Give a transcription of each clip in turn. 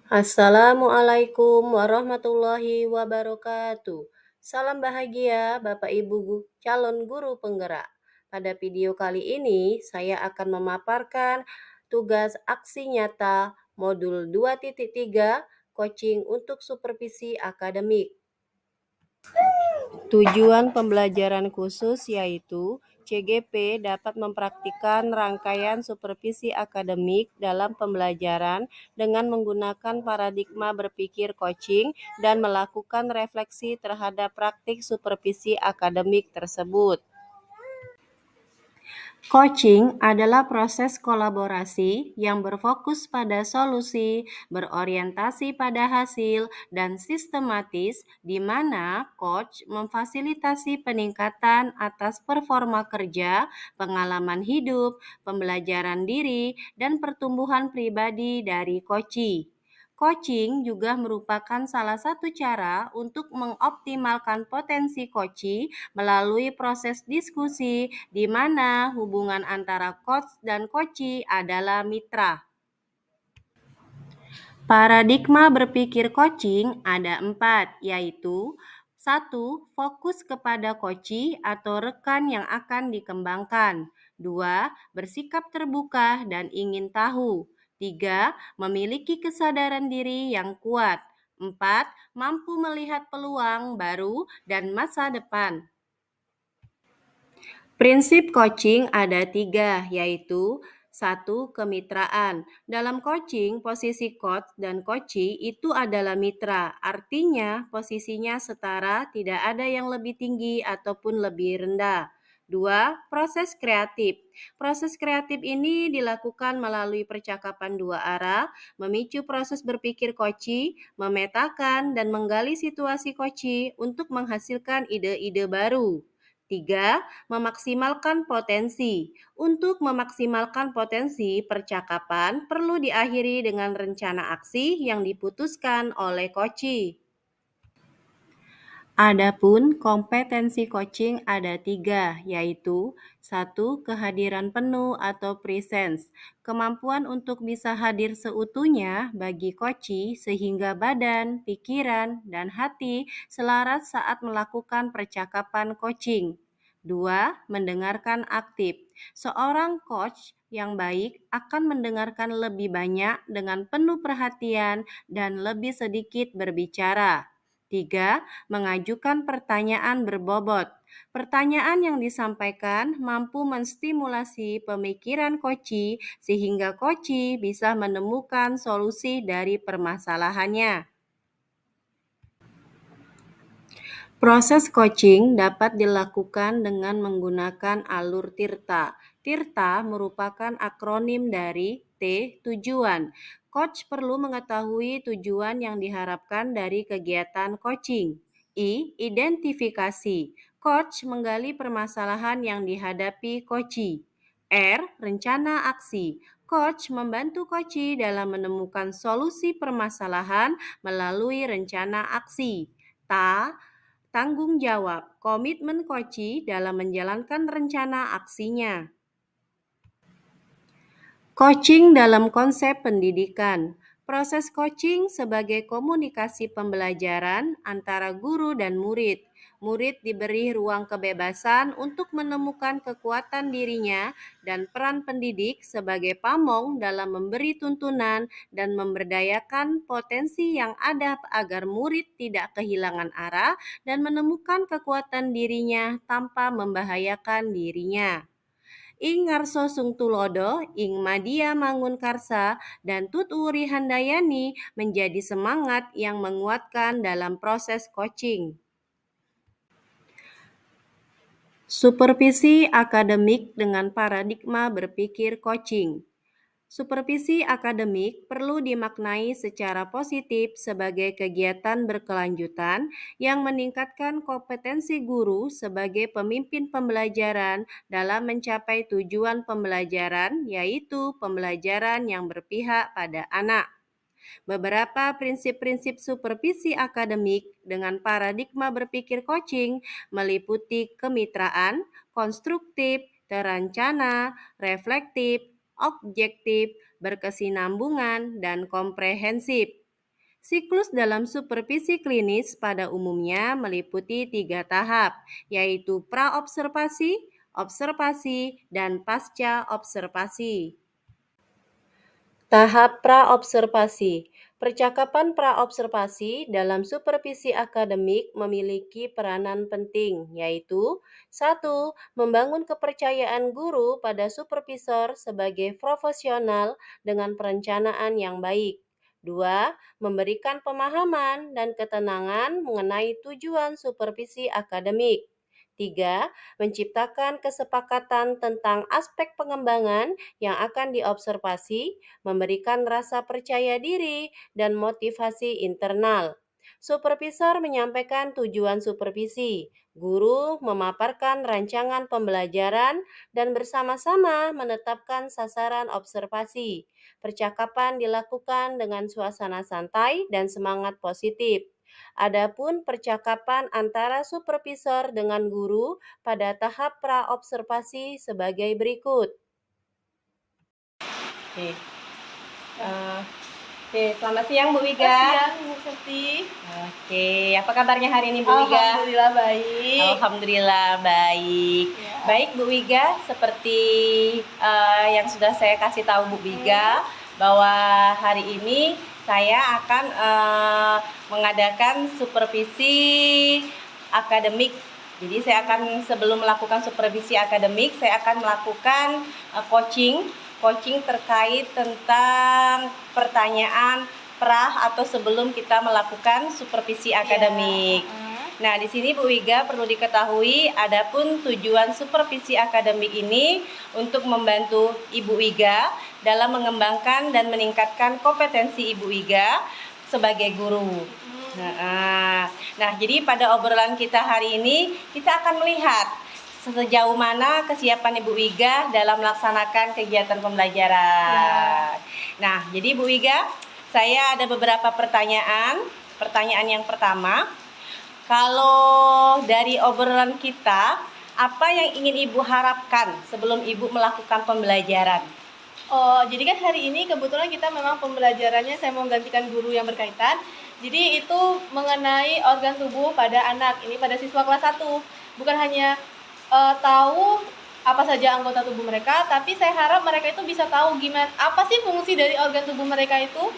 Assalamualaikum warahmatullahi wabarakatuh. Salam bahagia Bapak Ibu calon guru penggerak. Pada video kali ini saya akan memaparkan tugas aksi nyata modul 2.3 coaching untuk supervisi akademik. Tujuan pembelajaran khusus yaitu CGP dapat mempraktikkan rangkaian supervisi akademik dalam pembelajaran dengan menggunakan paradigma berpikir coaching dan melakukan refleksi terhadap praktik supervisi akademik tersebut. Coaching adalah proses kolaborasi yang berfokus pada solusi, berorientasi pada hasil, dan sistematis di mana coach memfasilitasi peningkatan atas performa kerja, pengalaman hidup, pembelajaran diri, dan pertumbuhan pribadi dari coachee. Coaching juga merupakan salah satu cara untuk mengoptimalkan potensi coachee melalui proses diskusi di mana hubungan antara coach dan coachee adalah mitra. Paradigma berpikir coaching ada 4, yaitu 1. Fokus kepada coachee atau rekan yang akan dikembangkan. 2. Bersikap terbuka dan ingin tahu. 3. Memiliki kesadaran diri yang kuat. 4. Mampu melihat peluang baru dan masa depan. Prinsip coaching ada 3, yaitu 1. Kemitraan. Dalam coaching, posisi coach dan coachee itu adalah mitra. Artinya, posisinya setara, tidak ada yang lebih tinggi ataupun lebih rendah. 2. Proses kreatif. Proses kreatif ini dilakukan melalui percakapan dua arah, memicu proses berpikir coachee, memetakan dan menggali situasi coachee untuk menghasilkan ide-ide baru. 3. Memaksimalkan potensi. Untuk memaksimalkan potensi percakapan perlu diakhiri dengan rencana aksi yang diputuskan oleh coachee. Adapun kompetensi coaching ada 3, yaitu 1. Kehadiran penuh atau presence. Kemampuan untuk bisa hadir seutuhnya bagi coachee sehingga badan, pikiran, dan hati selaras saat melakukan percakapan coaching. 2. Mendengarkan aktif. Seorang coach yang baik akan mendengarkan lebih banyak dengan penuh perhatian dan lebih sedikit berbicara. 3. Mengajukan pertanyaan berbobot. Pertanyaan yang disampaikan mampu menstimulasi pemikiran coachee sehingga coachee bisa menemukan solusi dari permasalahannya. Proses coaching dapat dilakukan dengan menggunakan alur TIRTA. TIRTA merupakan akronim dari T. Tujuan. Coach perlu mengetahui tujuan yang diharapkan dari kegiatan coaching. I. Identifikasi. Coach menggali permasalahan yang dihadapi coachee. R. Rencana aksi. Coach membantu coachee dalam menemukan solusi permasalahan melalui rencana aksi. Tanggung jawab, komitmen coachee dalam menjalankan rencana aksinya. Coaching dalam konsep pendidikan. Proses coaching sebagai komunikasi pembelajaran antara guru dan murid. Murid diberi ruang kebebasan untuk menemukan kekuatan dirinya dan peran pendidik sebagai pamong dalam memberi tuntunan dan memberdayakan potensi yang ada agar murid tidak kehilangan arah dan menemukan kekuatan dirinya tanpa membahayakan dirinya. Ing ngarso sung tulodo, ing madia mangun karsa, dan Tut Wuri Handayani menjadi semangat yang menguatkan dalam proses coaching. Supervisi akademik dengan paradigma berpikir coaching. Supervisi akademik perlu dimaknai secara positif sebagai kegiatan berkelanjutan yang meningkatkan kompetensi guru sebagai pemimpin pembelajaran dalam mencapai tujuan pembelajaran, yaitu pembelajaran yang berpihak pada anak. Beberapa prinsip-prinsip supervisi akademik dengan paradigma berpikir coaching meliputi kemitraan, konstruktif, terencana, reflektif, objektif, berkesinambungan, dan komprehensif. Siklus dalam supervisi klinis pada umumnya meliputi 3 tahap, yaitu praobservasi, observasi, dan pasca observasi. Tahap praobservasi. Percakapan praobservasi dalam supervisi akademik memiliki peranan penting, yaitu 1. Membangun kepercayaan guru pada supervisor sebagai profesional dengan perencanaan yang baik. 2. Memberikan pemahaman dan ketenangan mengenai tujuan supervisi akademik. 3. Menciptakan kesepakatan tentang aspek pengembangan yang akan diobservasi, memberikan rasa percaya diri dan motivasi internal. Supervisor menyampaikan tujuan supervisi, guru memaparkan rancangan pembelajaran, dan bersama-sama menetapkan sasaran observasi. Percakapan dilakukan dengan suasana santai dan semangat positif. Adapun percakapan antara supervisor dengan guru pada tahap praobservasi sebagai berikut. Selamat siang Bu Wiga. Selamat siang Bu Septi. Apa kabarnya hari ini Bu Wiga? Alhamdulillah baik. Alhamdulillah baik. Ya. Baik Bu Wiga, seperti yang sudah saya kasih tahu Bu Wiga, bahwa hari ini saya akan mengadakan supervisi akademik. Jadi saya akan, sebelum melakukan supervisi akademik, saya akan melakukan coaching terkait tentang pertanyaan pra atau sebelum kita melakukan supervisi akademik. Nah, di sini Bu Wiga perlu diketahui, adapun tujuan supervisi akademik ini untuk membantu Ibu Wiga dalam mengembangkan dan meningkatkan kompetensi Ibu Wiga sebagai guru. Nah, jadi pada obrolan kita hari ini kita akan melihat sejauh mana kesiapan Ibu Wiga dalam melaksanakan kegiatan pembelajaran. Nah, jadi Bu Wiga, saya ada beberapa pertanyaan. Pertanyaan yang pertama, kalau dari obrolan kita, apa yang ingin Ibu harapkan sebelum Ibu melakukan pembelajaran? Oh, jadi kan hari ini kebetulan kita memang pembelajarannya saya mau gantikan guru yang berkaitan. Jadi itu mengenai organ tubuh pada anak, ini pada siswa kelas 1. Bukan hanya tahu apa saja anggota tubuh mereka, tapi saya harap mereka itu bisa tahu gimana, apa sih fungsi dari organ tubuh mereka itu.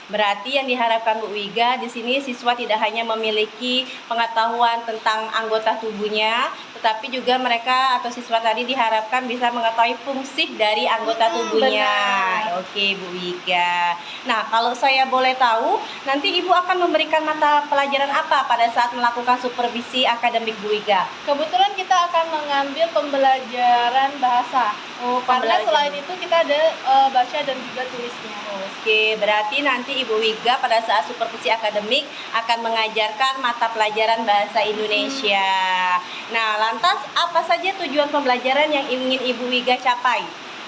Berarti yang diharapkan Bu Wiga di sini siswa tidak hanya memiliki pengetahuan tentang anggota tubuhnya, tetapi juga mereka atau siswa tadi diharapkan bisa mengetahui fungsi dari anggota tubuhnya. Oke, Bu Wiga. Nah, kalau saya boleh tahu, nanti Ibu akan memberikan mata pelajaran apa pada saat melakukan supervisi akademik Bu Wiga? Kebetulan kita akan mengambil pembelajaran bahasa. Karena selain itu kita ada baca dan juga tulisnya. Oke, berarti nanti Ibu Wiga pada saat supervisi akademik akan mengajarkan mata pelajaran bahasa Indonesia. Nah, lantas apa saja tujuan pembelajaran yang ingin Ibu Wiga capai?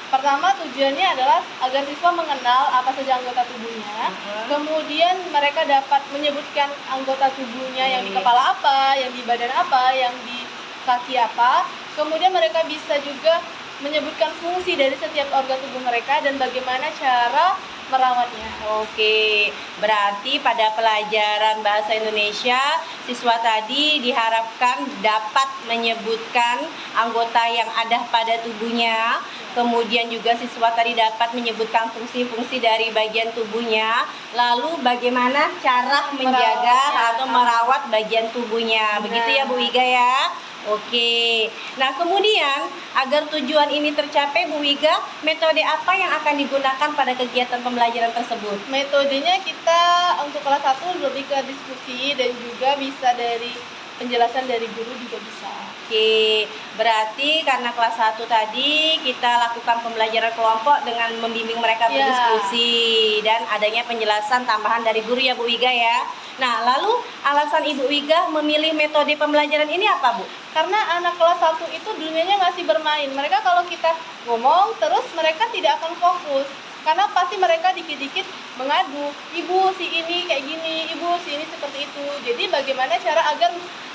Pertama, tujuannya adalah agar siswa mengenal apa saja anggota tubuhnya. Kemudian mereka dapat menyebutkan anggota tubuhnya yang di kepala apa, yang di badan apa, yang di kaki apa. Kemudian mereka bisa juga menyebutkan fungsi dari setiap organ tubuh mereka dan bagaimana cara merawatnya. Oke, berarti pada pelajaran bahasa Indonesia, siswa tadi diharapkan dapat menyebutkan anggota yang ada pada tubuhnya. Kemudian juga siswa tadi dapat menyebutkan fungsi-fungsi dari bagian tubuhnya. Lalu bagaimana cara menjaga atau merawat bagian tubuhnya. Begitu ya Bu Wiga ya. Oke, nah kemudian agar tujuan ini tercapai Bu Wiga, metode apa yang akan digunakan pada kegiatan pembelajaran tersebut? Metodenya kita untuk kelas 1 lebih ke diskusi dan juga bisa dari penjelasan dari guru juga bisa. Oke, berarti karena kelas 1 tadi kita lakukan pembelajaran kelompok dengan membimbing mereka berdiskusi dan adanya penjelasan tambahan dari guru ya Bu Wiga ya. Nah, lalu alasan Ibu Wiga memilih metode pembelajaran ini apa Bu? Karena anak kelas 1 itu dunianya masih bermain. Mereka kalau kita ngomong terus mereka tidak akan fokus. karena pasti mereka dikit-dikit mengadu, ibu si ini kayak gini, ibu si ini seperti itu. Jadi bagaimana cara agar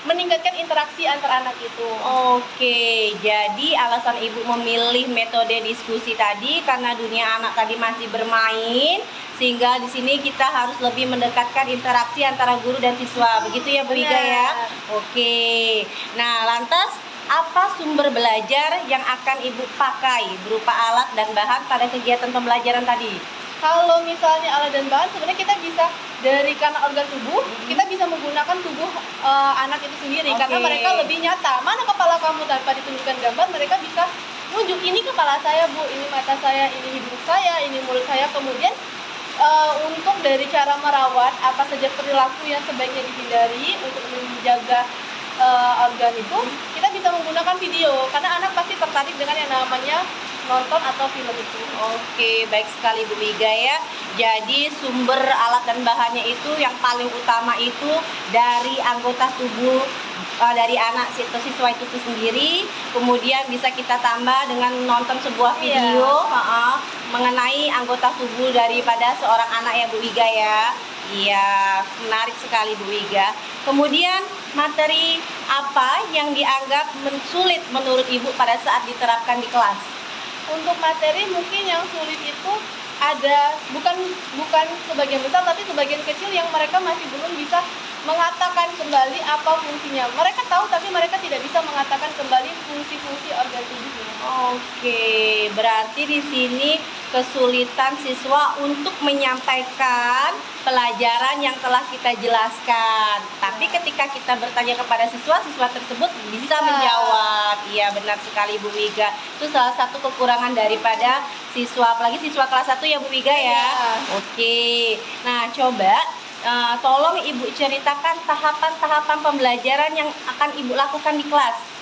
meningkatkan interaksi antar anak itu. Oke, jadi alasan ibu memilih metode diskusi tadi karena dunia anak tadi masih bermain, sehingga di sini kita harus lebih mendekatkan interaksi antara guru dan siswa. Begitu ya Bu Iga ya? Oke. Nah, lantas apa sumber belajar yang akan ibu pakai berupa alat dan bahan pada kegiatan pembelajaran tadi? Kalau misalnya alat dan bahan, sebenarnya kita bisa dari karena organ tubuh, kita bisa menggunakan tubuh anak itu sendiri, karena mereka lebih nyata. Mana kepala kamu tanpa ditunjukkan gambar, mereka bisa nunjuk, ini kepala saya Bu, ini mata saya, ini hidung saya, ini mulut saya. Kemudian untuk dari cara merawat, apa saja perilaku yang sebaiknya dihindari untuk menjaga organ itu, kita bisa menggunakan video, karena anak pasti tertarik dengan yang namanya nonton atau film itu. Oke, baik sekali Bu Iga ya. Jadi sumber alat dan bahannya itu yang paling utama itu dari anggota tubuh dari anak siswa itu sendiri. Kemudian bisa kita tambah dengan nonton sebuah video mengenai anggota tubuh daripada seorang anak ya Bu Iga ya. Iya, menarik sekali Bu Iga. Kemudian materi apa yang dianggap sulit menurut Ibu pada saat diterapkan di kelas? Untuk materi mungkin yang sulit itu ada bukan sebagian besar, tapi sebagian kecil yang mereka masih belum bisa mengatakan kembali apa fungsinya. Mereka tahu tapi mereka tidak bisa mengatakan kembali fungsi-fungsi organ tubuhnya. Oke, berarti di sini kesulitan siswa untuk menyampaikan pelajaran yang telah kita jelaskan. Tapi ketika kita bertanya kepada siswa, siswa tersebut bisa menjawab. Iya, benar sekali Bu Wiga. Itu salah satu kekurangan daripada siswa, apalagi siswa kelas 1 ya Bu Wiga ya. Oke. Nah, coba tolong Ibu ceritakan tahapan-tahapan pembelajaran yang akan Ibu lakukan di kelas.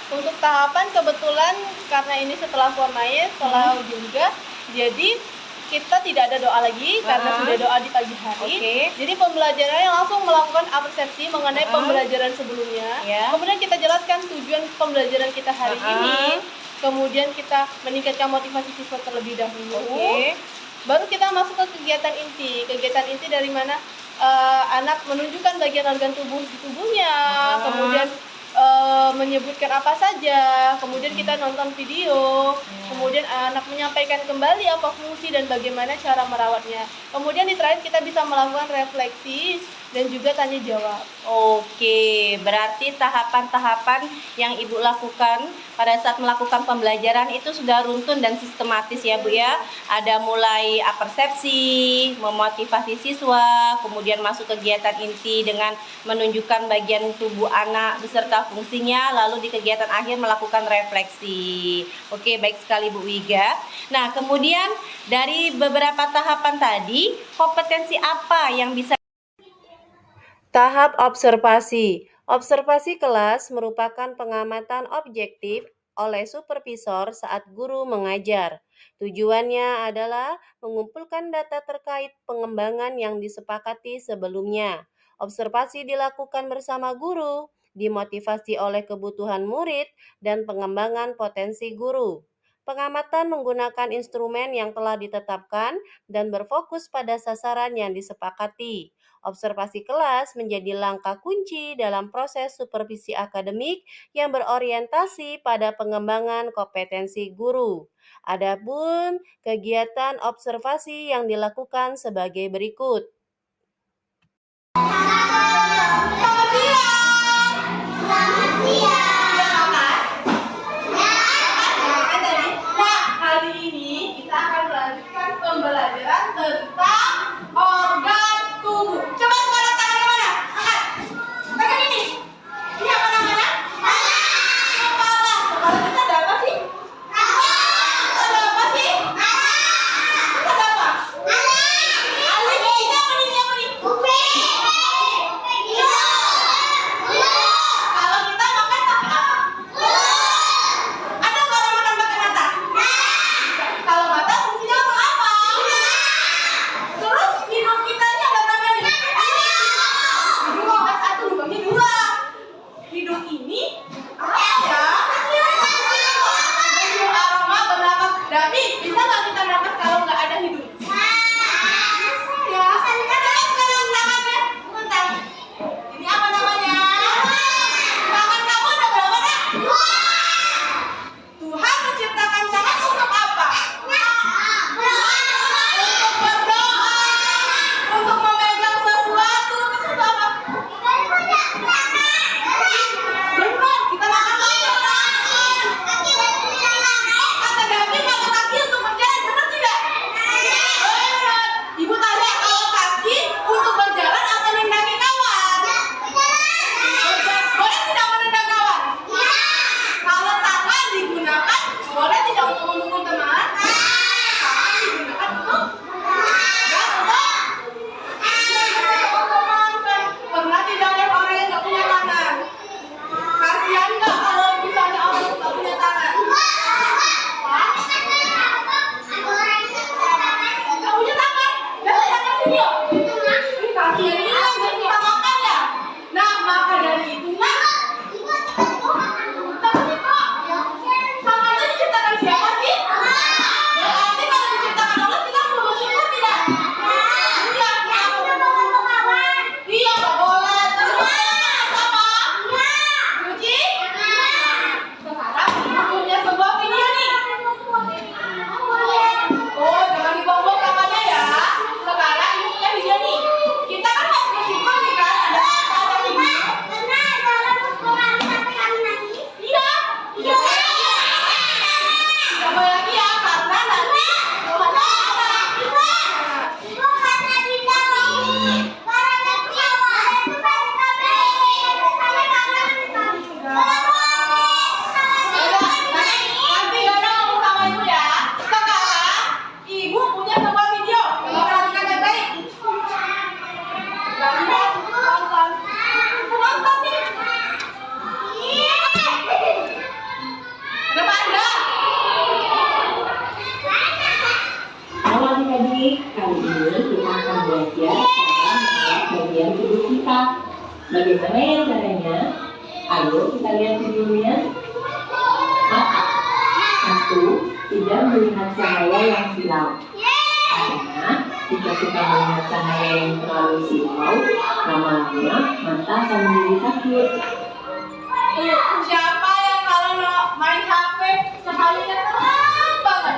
Untuk tahapan kebetulan karena ini setelah formain, setelah juga, jadi kita tidak ada doa lagi karena sudah doa di pagi hari. Jadi pembelajarannya langsung melakukan persepsi mengenai pembelajaran sebelumnya. Kemudian kita jelaskan tujuan pembelajaran kita hari ini. Kemudian kita meningkatkan motivasi siswa terlebih dahulu. Baru kita masuk ke kegiatan inti. Kegiatan inti dari mana anak menunjukkan bagian organ tubuh di tubuhnya. Kemudian menyebutkan apa saja, kemudian kita nonton video, kemudian anak menyampaikan kembali apa fungsi dan bagaimana cara merawatnya. Kemudian di terakhir kita bisa melakukan refleksi dan juga tanya jawab. Oke, berarti tahapan-tahapan yang Ibu lakukan pada saat melakukan pembelajaran itu sudah runtun dan sistematis ya Bu ya. Ada mulai persepsi, memotivasi siswa, kemudian masuk kegiatan inti dengan menunjukkan bagian tubuh anak beserta fungsinya, lalu di kegiatan akhir melakukan refleksi. Oke, baik sekali Bu Wiga. Nah, kemudian dari beberapa tahapan tadi, kompetensi apa yang bisa? Tahap observasi. Observasi kelas merupakan pengamatan objektif oleh supervisor saat guru mengajar. Tujuannya adalah mengumpulkan data terkait pengembangan yang disepakati sebelumnya. Observasi dilakukan bersama guru, dimotivasi oleh kebutuhan murid dan pengembangan potensi guru. Pengamatan menggunakan instrumen yang telah ditetapkan dan berfokus pada sasaran yang disepakati. Observasi kelas menjadi langkah kunci dalam proses supervisi akademik yang berorientasi pada pengembangan kompetensi guru. Adapun kegiatan observasi yang dilakukan sebagai berikut. Hari ini kita akan melanjutkan pembelajaran tentang organ tubuh. Coba sekarang tangannya mana? Angkat. Pegang ini. Ini apa namanya? Kepala. Kepala kita ada apa sih? Ada apa sih? Ada apa? Alis. Ini apa bagian tubuh kita. Bagaimana ya caranya? Ayo kita lihat videonya. Satu, tidak melihat cahaya yang silau. Karena jika kita melihat cahaya yang terlalu silau, lama-lama mata akan menjadi sakit. Siapa yang kalau main HP cahayanya terang banget?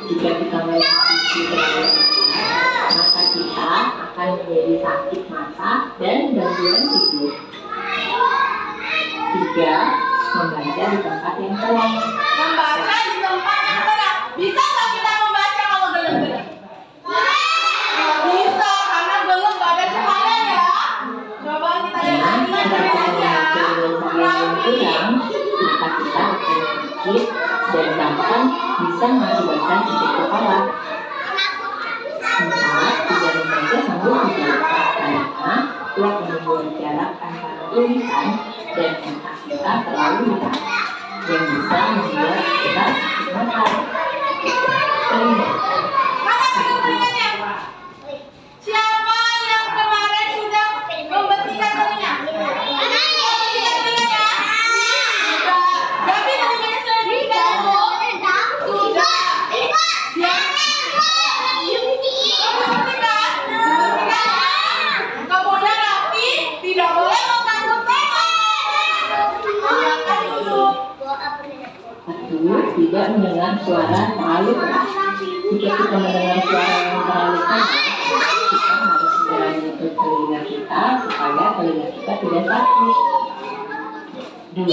Jika kita mengikuti mata kita akan menjadi sakit mata dan gangguan tidur. 3. Membaca di tempat yang terang. Membaca di tempat yang terang. Bisa nggak kita membaca kalau gelap-gelap? Bisa, karena gelap nggak ada cahaya ya. Coba kita lihat lagi ya. Mata kita akan sakit dan bahkan bisa mengakibatkan sakit kepala. 4. Tidak membaca sambil dibuka karena telah membuat jarak antara tulisan dan mata kita terlalu dekat yang bisa membuat kita sakit mata. 5. Siapa yang kemarin sudah membersihkan telinga? Tidak mendengar suara terlalu keras. Jika kita mendengar suara yang terlalu keras, kita harus segera menutup telinga kita supaya telinga kita tidak sakit. 2.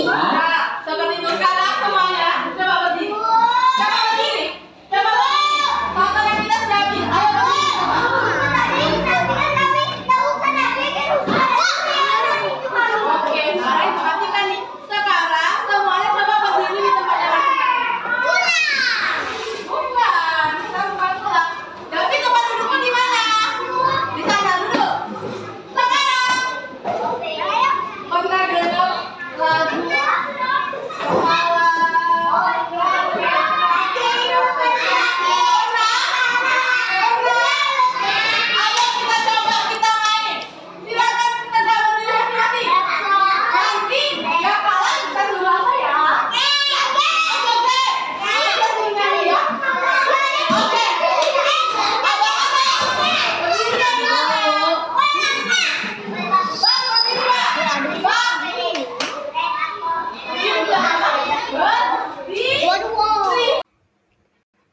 Seperti itu sekarang semuanya. Coba berdiri. Coba berdiri. Coba berdiri. Waktunya kita sudah habis. Ayo berdiri. Oke, sekarang perhatikan nih. Sekarang semuanya coba berdiri di tempatnya masing-masing. Bukan, kita bukan pulang. Tapi tempat dudukmu di mana? Di sana duduk. Sekarang. Pernah dengar lagu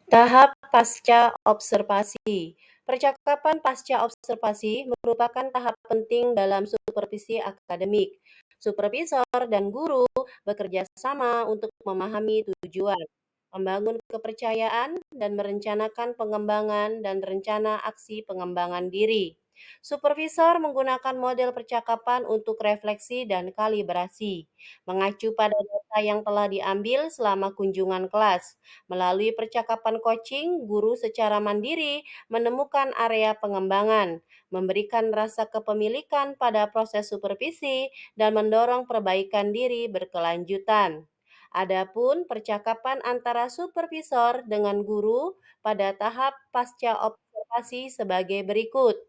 Tahap pasca observasi. Percakapan pasca observasi merupakan tahap penting dalam supervisi akademik. Supervisor dan guru bekerja sama untuk memahami tujuan, membangun kepercayaan, dan merencanakan pengembangan dan rencana aksi pengembangan diri. Supervisor menggunakan model percakapan untuk refleksi dan kalibrasi, mengacu pada data yang telah diambil selama kunjungan kelas. Melalui percakapan coaching, guru secara mandiri menemukan area pengembangan, memberikan rasa kepemilikan pada proses supervisi, dan mendorong perbaikan diri berkelanjutan. Adapun percakapan antara supervisor dengan guru pada tahap pasca observasi sebagai berikut.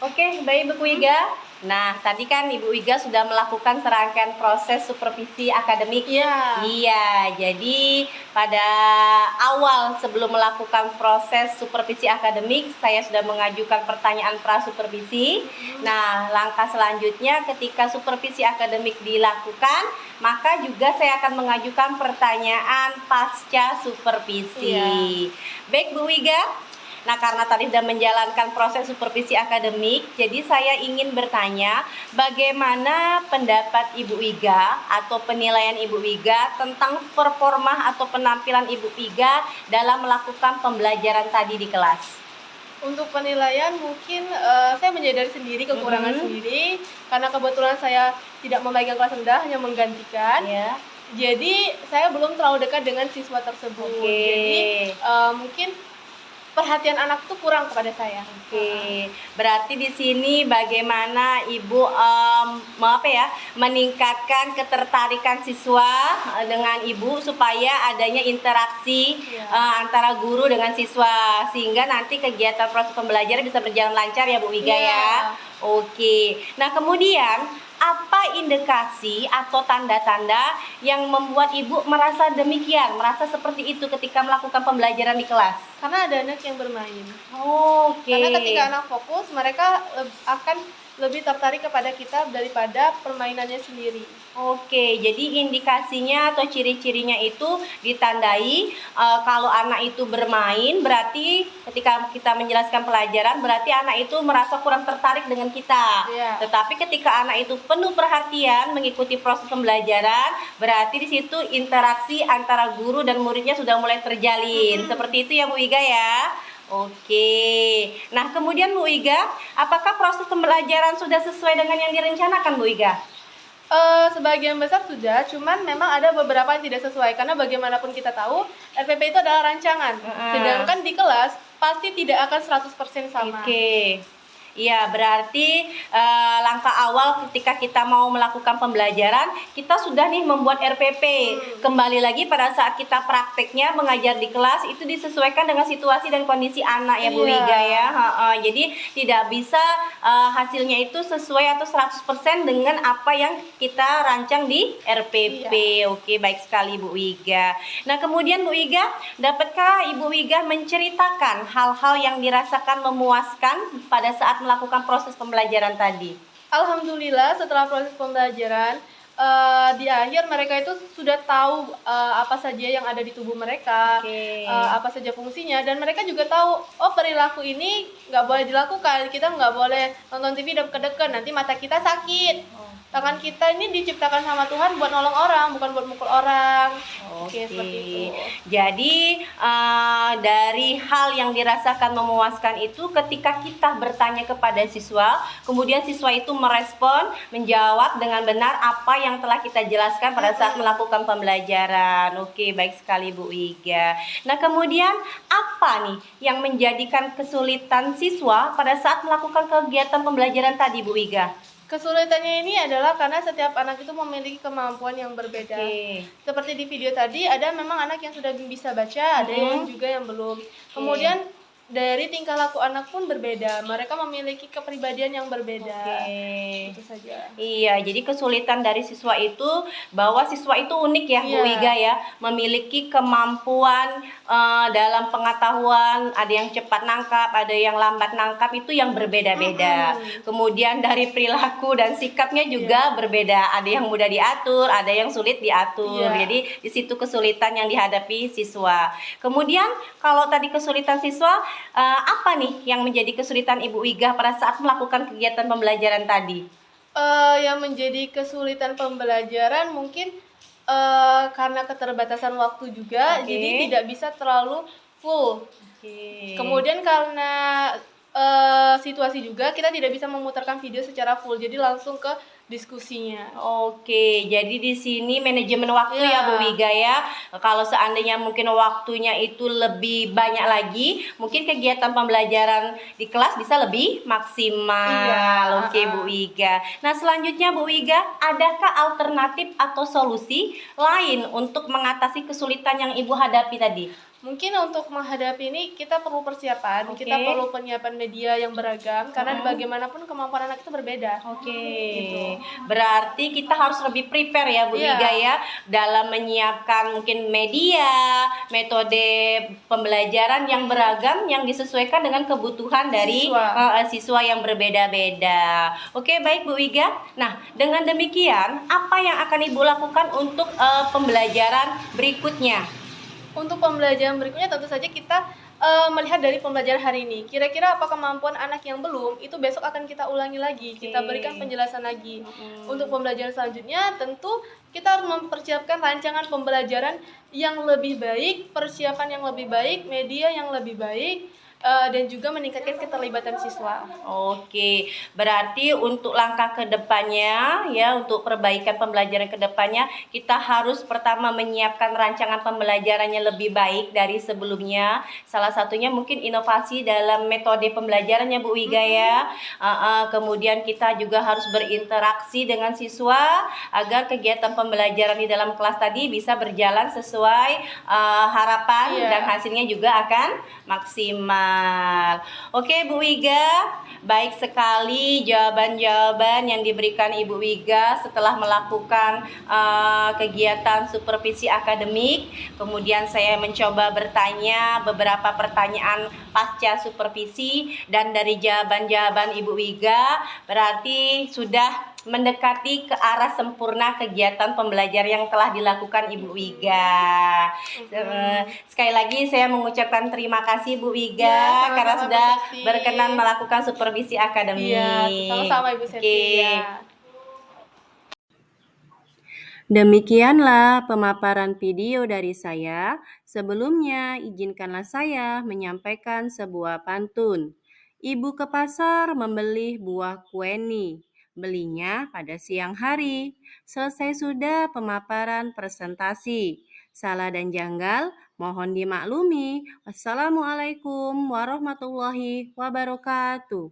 Oke, baik Ibu Wiga. Nah, tadi kan Ibu Wiga sudah melakukan serangkaian proses supervisi akademik. Iya, jadi pada awal sebelum melakukan proses supervisi akademik, saya sudah mengajukan pertanyaan pra-supervisi. Nah, langkah selanjutnya ketika supervisi akademik dilakukan, maka juga saya akan mengajukan pertanyaan pasca supervisi. Baik Bu Wiga. Nah, karena tadi sudah menjalankan proses supervisi akademik, jadi saya ingin bertanya, bagaimana pendapat Ibu Wiga atau penilaian Ibu Wiga tentang performa atau penampilan Ibu Wiga dalam melakukan pembelajaran tadi di kelas? Untuk penilaian mungkin saya menyadari sendiri kekurangan sendiri, karena kebetulan saya tidak memegang kelas rendah, hanya menggantikan. Jadi saya belum terlalu dekat dengan siswa tersebut. Jadi mungkin perhatian anak tuh kurang kepada saya. Berarti di sini bagaimana Ibu meningkatkan ketertarikan siswa dengan Ibu supaya adanya interaksi antara guru dengan siswa, sehingga nanti kegiatan proses pembelajaran bisa berjalan lancar ya Bu Wiga ya. Nah, kemudian apa indikasi atau tanda-tanda yang membuat Ibu merasa demikian, merasa seperti itu ketika melakukan pembelajaran di kelas? Karena ada anak yang bermain. Karena ketika anak fokus, mereka akan lebih tertarik kepada kita daripada permainannya sendiri. Jadi indikasinya atau ciri-cirinya itu ditandai kalau anak itu bermain, berarti ketika kita menjelaskan pelajaran berarti anak itu merasa kurang tertarik dengan kita. Tetapi ketika anak itu penuh perhatian mengikuti proses pembelajaran, berarti di situ interaksi antara guru dan muridnya sudah mulai terjalin. Seperti itu ya Bu Wiga ya. Nah, kemudian Bu Wiga, apakah proses pembelajaran sudah sesuai dengan yang direncanakan Bu Wiga? Sebagian besar sudah, cuman memang ada beberapa yang tidak sesuai, karena bagaimanapun kita tahu RPP itu adalah rancangan, sedangkan di kelas pasti tidak akan 100% sama. Iya, berarti langkah awal ketika kita mau melakukan pembelajaran, kita sudah nih membuat RPP. Kembali lagi pada saat kita prakteknya mengajar di kelas, itu disesuaikan dengan situasi dan kondisi anak ya Bu Wiga ya. Jadi tidak bisa hasilnya itu sesuai atau 100% dengan apa yang kita rancang di RPP. Oke, baik sekali Bu Wiga. Nah, kemudian Bu Wiga, dapatkah Ibu Wiga menceritakan hal-hal yang dirasakan memuaskan pada saat melakukan proses pembelajaran tadi? Alhamdulillah, setelah proses pembelajaran di akhir mereka itu sudah tahu apa saja yang ada di tubuh mereka, apa saja fungsinya, dan mereka juga tahu perilaku ini nggak boleh dilakukan. Kita nggak boleh nonton TV deket-deket, nanti mata kita sakit. Tangan kita ini diciptakan sama Tuhan buat nolong orang, bukan buat mukul orang. Seperti itu. Jadi dari hal yang dirasakan memuaskan itu ketika kita bertanya kepada siswa, kemudian siswa itu merespon, menjawab dengan benar apa yang telah kita jelaskan pada saat melakukan pembelajaran. Baik sekali Bu Wiga. Nah, kemudian apa nih yang menjadikan kesulitan siswa pada saat melakukan kegiatan pembelajaran tadi Bu Wiga? Kesulitannya ini adalah karena setiap anak itu memiliki kemampuan yang berbeda. Seperti di video tadi, ada memang anak yang sudah bisa baca, ada yang juga yang belum. Kemudian Dari tingkah laku anak pun berbeda, mereka memiliki kepribadian yang berbeda. Oke. Itu saja. Iya, jadi kesulitan dari siswa itu bahwa siswa itu unik ya, Bu Iya. Wiga ya, memiliki kemampuan dalam pengetahuan, ada yang cepat nangkap, ada yang lambat nangkap, itu yang berbeda-beda. Kemudian dari perilaku dan sikapnya juga berbeda, ada yang mudah diatur, ada yang sulit diatur. Iya. Jadi di situ kesulitan yang dihadapi siswa. Kemudian kalau tadi kesulitan siswa, apa nih yang menjadi kesulitan Ibu Wiga pada saat melakukan kegiatan pembelajaran tadi? Yang menjadi kesulitan pembelajaran mungkin karena keterbatasan waktu juga, jadi tidak bisa terlalu full. Kemudian karena situasi juga kita tidak bisa memutarkan video secara full, jadi langsung ke diskusinya. Oke, jadi di sini manajemen waktu ya Bu Wiga ya. Kalau seandainya mungkin waktunya itu lebih banyak lagi, mungkin kegiatan pembelajaran di kelas bisa lebih maksimal. Oke Bu Wiga. Nah selanjutnya Bu Wiga, adakah alternatif atau solusi lain untuk mengatasi kesulitan yang Ibu hadapi tadi? Mungkin untuk menghadapi ini kita perlu persiapan, kita perlu penyiapan media yang beragam karena bagaimanapun kemampuan anak itu berbeda. Oke, berarti kita harus lebih prepare ya Bu Wiga ya dalam menyiapkan mungkin media, metode pembelajaran yang beragam yang disesuaikan dengan kebutuhan dari siswa yang berbeda-beda. Oke, baik Bu Wiga. Nah, dengan demikian apa yang akan Ibu lakukan untuk pembelajaran berikutnya? Untuk pembelajaran berikutnya tentu saja kita melihat dari pembelajaran hari ini. Kira-kira apa kemampuan anak yang belum, itu besok akan kita ulangi lagi, kita berikan penjelasan lagi. Untuk pembelajaran selanjutnya tentu kita harus mempersiapkan rancangan pembelajaran yang lebih baik, persiapan yang lebih baik, media yang lebih baik, dan juga meningkatkan keterlibatan siswa. Oke, berarti untuk langkah kedepannya ya, untuk perbaikan pembelajaran kedepannya, kita harus pertama menyiapkan rancangan pembelajarannya lebih baik dari sebelumnya. Salah satunya mungkin inovasi dalam metode pembelajarannya Bu Wiga ya. Kemudian kita juga harus berinteraksi dengan siswa agar kegiatan pembelajaran di dalam kelas tadi bisa berjalan sesuai harapan dan hasilnya juga akan maksimal. Oke Bu Wiga, baik sekali jawaban-jawaban yang diberikan Ibu Wiga setelah melakukan kegiatan supervisi akademik. Kemudian saya mencoba bertanya beberapa pertanyaan pasca supervisi, dan dari jawaban-jawaban Ibu Wiga berarti sudah mendekati ke arah sempurna kegiatan pembelajaran yang telah dilakukan Ibu Wiga. Sekali lagi saya mengucapkan terima kasih Bu Wiga karena sudah berkenan melakukan supervisi akademik. Sama-sama Ibu Septia. Demikianlah pemaparan video dari saya. Sebelumnya, izinkanlah saya menyampaikan sebuah pantun. Ibu ke pasar membeli buah kueni. Belinya pada siang hari. Selesai sudah pemaparan presentasi. Salah dan janggal mohon dimaklumi. Wassalamualaikum warahmatullahi wabarakatuh.